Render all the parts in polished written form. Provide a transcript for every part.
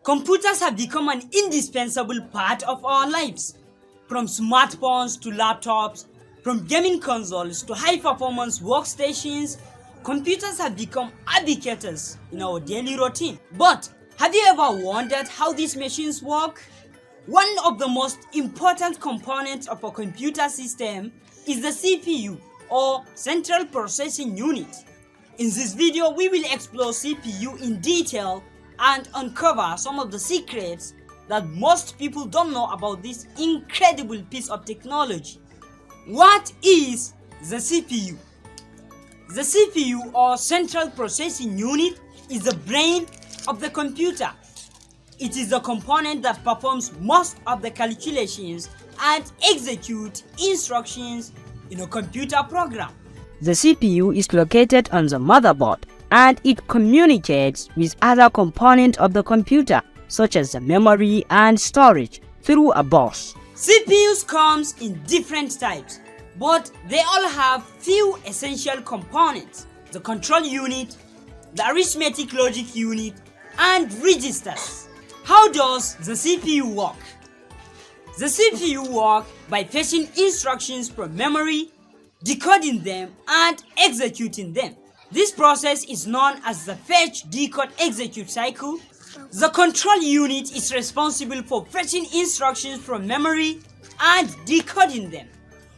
Computers have become an indispensable part of our lives. From smartphones to laptops, from gaming consoles to high-performance workstations, computers have become advocates in our daily routine. But have you ever wondered how these machines work? One of the most important components of a computer system is the CPU, or Central Processing Unit. In this video, we will explore CPU in detail and uncover some of the secrets that most people don't know about this incredible piece of technology. What is the CPU? The CPU, or Central Processing Unit, is the brain of the computer. It is the component that performs most of the calculations and executes instructions in a computer program. The CPU is located on the motherboard and it communicates with other components of the computer, such as the memory and storage, through a bus. CPUs comes in different types, but they all have few essential components: the control unit, the arithmetic logic unit, and registers. How does the CPU work? The CPU works by fetching instructions from memory, decoding them, and executing them. This process is known as the fetch, decode, execute cycle. The control unit is responsible for fetching instructions from memory and decoding them,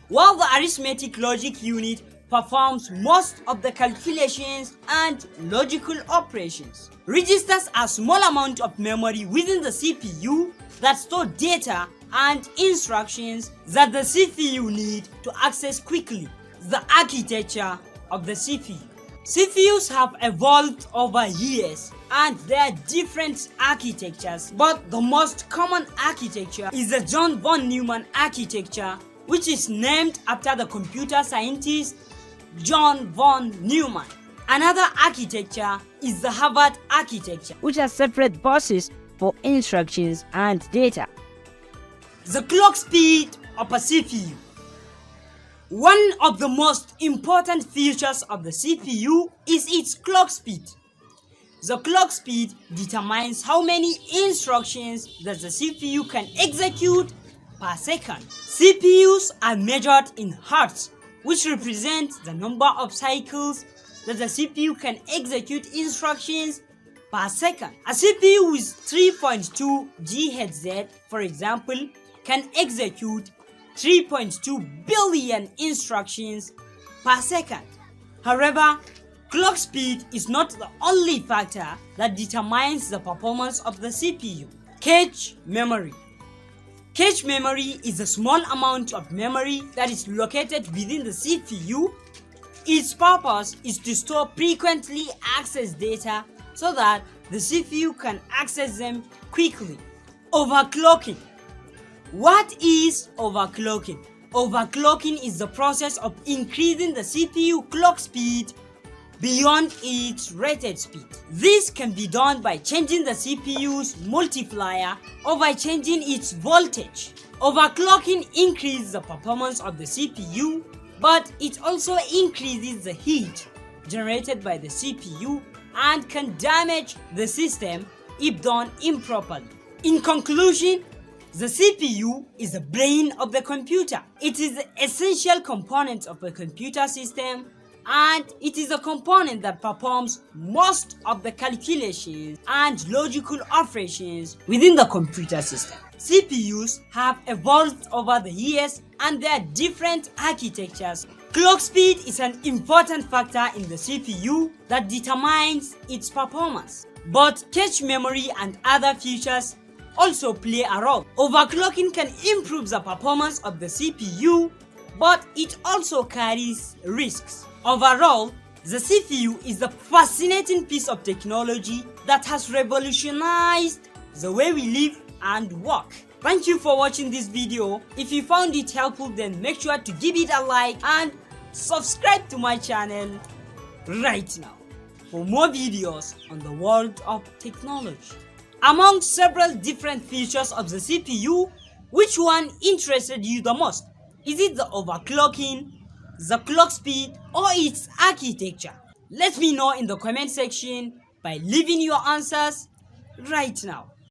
while the arithmetic logic unit performs most of the calculations and logical operations. Registers are small amounts of memory within the CPU that store data and instructions that the CPU needs to access quickly. The architecture of the CPU. CPUs have evolved over years and there are different architectures, but the most common architecture is the John von Neumann architecture, which is named after the computer scientist John von Neumann. Another architecture is the Harvard architecture, which has separate buses for instructions and data. The clock speed of a CPU. One of the most important features of the CPU is its clock speed. The clock speed determines how many instructions that the CPU can execute per second. CPUs are measured in hertz, which represents the number of cycles that the CPU can execute instructions per second. A CPU with 3.2 GHz, for example, can execute 3.2 billion instructions per second. However, clock speed is not the only factor that determines the performance of the CPU. Cache memory. Cache memory is a small amount of memory that is located within the CPU. Its purpose is to store frequently accessed data so that the CPU can access them quickly. Overclocking. What is overclocking? Overclocking is the process of increasing the CPU clock speed beyond its rated speed. This can be done by changing the CPU's multiplier or by changing its voltage. Overclocking increases the performance of the CPU, but it also increases the heat generated by the CPU and can damage the system if done improperly. In conclusion, the CPU is the brain of the computer. It is the essential component of a computer system, and it is a component that performs most of the calculations and logical operations within the computer system. CPUs have evolved over the years and there are different architectures. Clock speed is an important factor in the CPU that determines its performance, but cache memory and other features also play a role. Overclocking can improve the performance of the CPU, but it also carries risks. Overall, the CPU is a fascinating piece of technology that has revolutionized the way we live and work. Thank you for watching this video. If you found it helpful, then make sure to give it a like and subscribe to my channel right now for more videos on the world of technology. Among several different features of the CPU, which one interested you the most? Is it the overclocking, the clock speed, or its architecture? Let me know in the comment section by leaving your answers right now.